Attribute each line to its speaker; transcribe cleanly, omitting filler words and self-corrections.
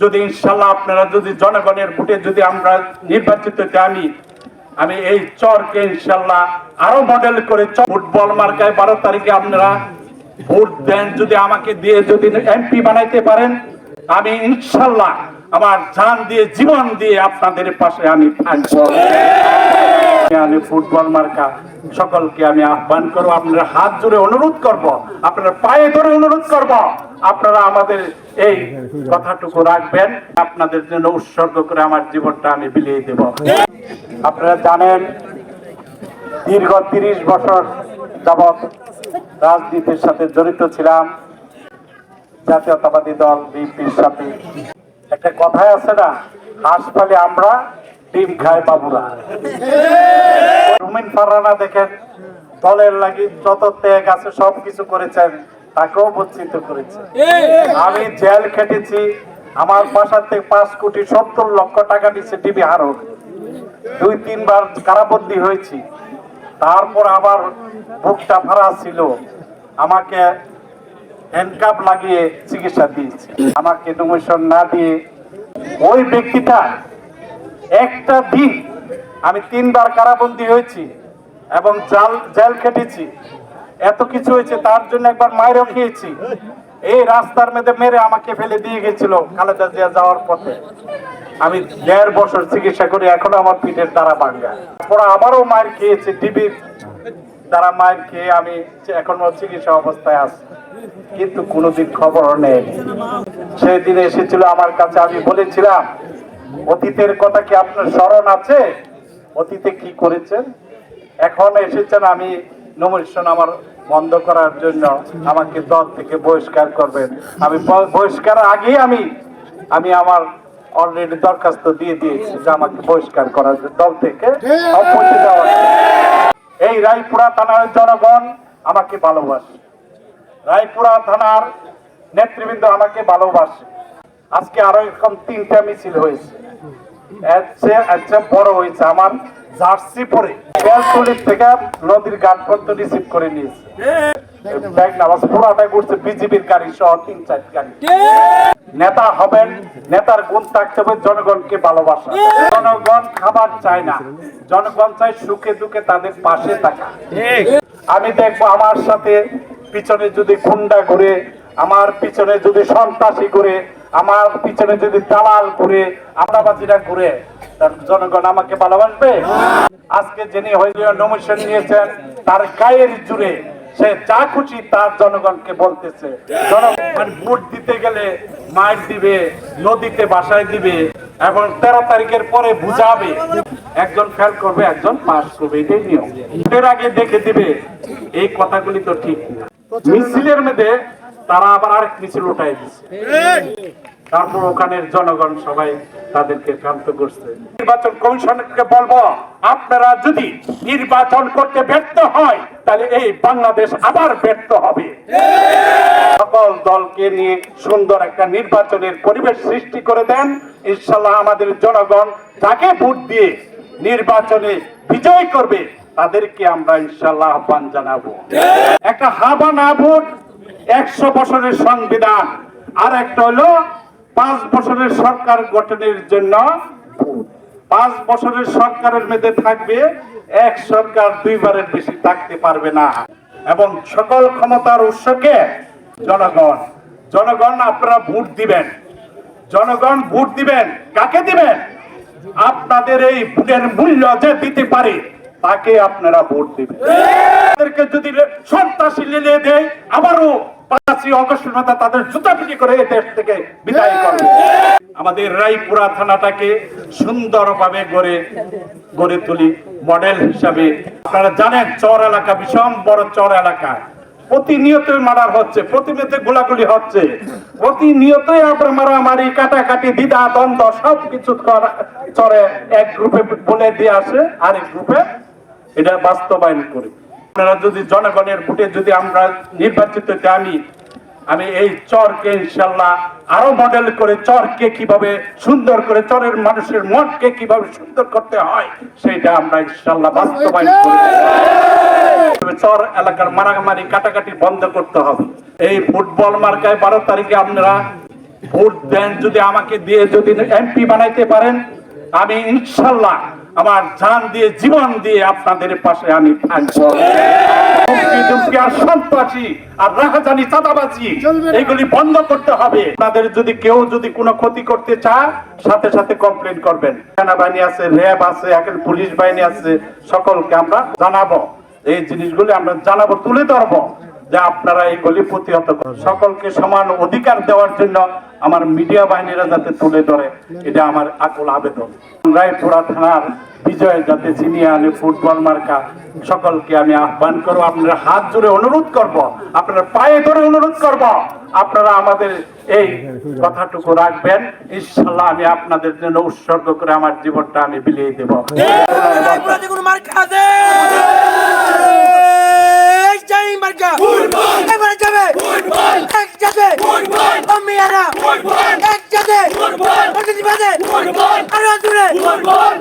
Speaker 1: যদি ইনশাল্লাহ আপনারা যদি জনগণের ভোটে যদি আমরা নির্বাচিত আমি এই চরকে ইনশাল্লাহ আরো মডেল করে ফুটবল মার্কায় 12 তারিখে আপনারা ভোট দেন, যদি আমাকে দিয়ে যদি এমপি বানাইতে পারেন, আমি ইনশাল্লাহ আমার জান দিয়ে জীবন দিয়ে আপনাদের পাশে আমি থাকবো। আমি ফুটবল মার্কা সকলকে আমি আহ্বান করবো, আপনারা হাত জুড়ে অনুরোধ করব, আপনারা পায়ে ধরে অনুরোধ করব, আপনারা আমাদের এই কথাটুকু রাখবেন। আপনাদের জন্য উৎসর্গ করে আমার জীবনটা আমি বিলিয়ে দেব। আপনারা জানেন দীর্ঘ 30 বছর যাবৎ রাজনীতির সাথে জড়িত ছিলাম, জাতীয়তাবাদী দল বিএনপির সাথে। একটা কথাই আছে না, হাঁস পালে আমরা, ডিম খায় বাবুরা। রুমিন ফারহানা দেখেন, দলের লাগি যত ত্যাগ আছে সবকিছু করেছেন, তাকেও বঞ্চিত করেছে। আমি জেল খেটেছি, আমার বাসা থেকে 5 কোটি 70 লক্ষ টাকা দিচ্ছে ডিবি হারক, 2-3 বার কারাবন্দী হয়েছি। তারপর আবার বুকটা ফাড়া ছিল, আমাকে হ্যান্ডকাপ লাগিয়ে চিকিৎসা দিয়েছে। আমাকে নমিনেশন না দিয়ে ওই ব্যক্তিটা একটা দিন, আমি 3 বার কারাবন্দী হয়েছি এবং জেল খেটেছি, এত কিছু হয়েছে, তার জন্য একবার মায়েরও খেয়েছি। এই রাস্তার মধ্যে মেরে আমাকে ফেলে দিয়ে গেছিল খালেদা জিয়া যাওয়ার পথে। আমি 1.5 বছর চিকিৎসা করি, এখনো আমার পিঠের দ্বারা ভাঙ্গা। পরে আবারও মায়ের খেয়েছি, ডিবির দ্বারা মায়ের খেয়ে আমি এখনো চিকিৎসা অবস্থায় আছি, কিন্তু কোনোদিন খবর নেই। সেই দিনে এসেছিল আমার কাছে, আমি বলেছিলাম অতীতের কথা কি আপনার স্মরণ আছে? অতীতে কি করেছেন? এখন এসেছেন আমি নমিনেশন আমার বন্ধ করার জন্য, আমাকে দল থেকে বহিষ্কার করবেন। আমি বহিষ্কারের আগেই আমি আমার অলরেডি দরখাস্ত দিয়ে দিয়েছি যে আমাকে বহিষ্কার করার জন্য, দল থেকে অপসারণ দেওয়ার। এই রায়পুরা থানার জনগণ আমাকে ভালোবাসে, রায়পুরা থানার নেতৃবৃন্দ আমাকে ভালোবাসে। আজকে আরো এরকম 3টা মিছিল হয়েছে, আচ্ছা বড় হয়েছে। আমার জার্সি পরে বেলতলি থেকে নদীর ঘাট পর্যন্ত রিসিভ করে নিয়েছে, পুরাটা করছে বিজেপির গাড়ি সহ 3-4 গাড়ি। নেতা হবেন, নেতার গুণ থাকতে হবে জনগণকে ভালোবাসা। জনগণ খাবার চায় না, জনগণ চায় সুখে দুঃখে তাদের পাশে থাকা। আমি দেখবো আমার সাথে পিছনে যদি গুন্ডা ঘুরে, আমার পিছনে যদি সন্ত্রাসী ঘুরে, আমার পিছনে যদি দালাল ঘুরে, আমরাবাজিরা ঘুরে, তার জনগণ আমাকে ভালোবাসবে? আজকে যিনি হয়তো নমিনেশন নিয়েছেন, তার গায়ের জুড়ে সে যা খুশি তার জনগণকে বলতেছে। জনগণ ভোট দিতে গেলে মাইর দিবে, নদীতে বাসায় দিবে এবং 13 তারিখের পরে বুঝাবে, একজন ফেল করবে, একজন পাস করবে, এটাই নিয়ম। এর আগে দেখে দিবে। এই কথাগুলি তো ঠিক না। মিছিলের মধ্যে তারা আবার আরেক মিছিল উঠাই দিচ্ছে, তারপর ওখানের জনগণ সবাই তাদেরকে শান্ত করছে। নির্বাচন কমিশনকে বলবো, আপনারা যদি নির্বাচন করতে ব্যর্থ হয়, তাহলে এই বাংলাদেশ আবার ব্যর্থ হবে। সকল দলকে নিয়ে সুন্দর একটা নির্বাচনের পরিবেশ সৃষ্টি করে দেন। ইনশাল্লাহ আমাদের জনগণ যাকে ভোট দিয়ে নির্বাচনে বিজয় করবে, তাদেরকে আমরা ইনশাল্লাহ আহ্বান জানাবো। একটা হাবা না ভোট, 100 বছরের সংবিধান, আর একটা হলো 5 বছরের সরকার গঠনের জন্য। 5 বছরের সরকারের মধ্যে থাকবে এক সরকার, 2 বারের বেশি থাকতে পারবে না। এবং সকল ক্ষমতার উৎসকে জনগণ। জনগণ আপনারা ভোট দিবেন, জনগণ ভোট দিবেন। কাকে দিবেন? আপনাদের এই ভোটের মূল্য যে দিতে পারে তাকে আপনারা ভোট দিবেন। তাদেরকে যদি সন্ত্রাসী লিলিয়ে দেয়, আবারও 5ই অগস্টের মধ্যে তাদের জুতাপিটি করে এই দেশ থেকে বিদায় করবে। আমাদের রায়পুরা থানাটাকে সুন্দরভাবে গড়ে তুলি মডেল হিসাবে। আপনারা জানেন চর এলাকা, ভীষণ বড় চর এলাকা, প্রতিনিয়ত মারার হচ্ছে, প্রতিনিয়ত গোলাগুলি হচ্ছে, প্রতিনিয়তই আপনার মারামারি, কাটাকাটি, দ্বিধা দ্বন্দ্ব সবকিছু চরে এক গ্রুপে বলে দিয়ে আসে, আরেক গ্রুপে এটা বাস্তবায়ন করি। আপনারা যদি জনগণের ভোটে যদি আমরা নির্বাচিত আমি এই চরকে ইনশাল্লাহ আরো মডেল করে, চরকে কিভাবে সুন্দর করে, চরের মানুষের মনকে কিভাবে সুন্দর করতে হয়, সেটা আমরা ইনশাল্লাহ বাস্তবায়ন করি। চর এলাকার মারামারি, কাটাকাটি বন্ধ করতে হবে। এই ফুটবল মার্কায় 12 তারিখে আপনারা ভোট দেন, যদি আমাকে দিয়ে যদি এমপি বানাইতে পারেন, আমি ইনশাল্লাহ আমার জান দিয়ে জীবন দিয়ে আপনাদের পাশে আমি থাকবো। হুমকি ধুমকি আর সন্ত্রাসী আর রাহাজানি চাঁদাবাজি এগুলি বন্ধ করতে হবে। আপনাদের যদি কেউ যদি কোনো ক্ষতি করতে চায়, সাথে সাথে কমপ্লেন করবেন। সেনাবাহিনী আছে, র্যাব আছে, এখন পুলিশ বাহিনী আছে, সকলকে আমরা জানাবো। এই জিনিসগুলি আমরা জানাবো, তুলে ধরবো যে আপনারা এইগুলি প্রতিহত করুন। সকলকে সমান অধিকার দেওয়ার জন্য আমার মিডিয়া বাহিনীরা যাতে তুলে ধরে, এটা আমার আকুল আবেদন। রায়পুরা থানার বিজয় যাতে ছিনিয়ে আনে ফুটবল মার্কা, সকলকে আমি আহ্বান করবো, আপনারা হাত জোড়ে অনুরোধ করব, আপনারা পায়ে ধরে অনুরোধ করব, আপনারা আমাদের এই কথাটুকু রাখবেন। ইনশাল্লাহ আমি আপনাদের জন্য উৎসর্গ করে আমার জীবনটা আমি বিলিয়ে দেব।
Speaker 2: ফুটবল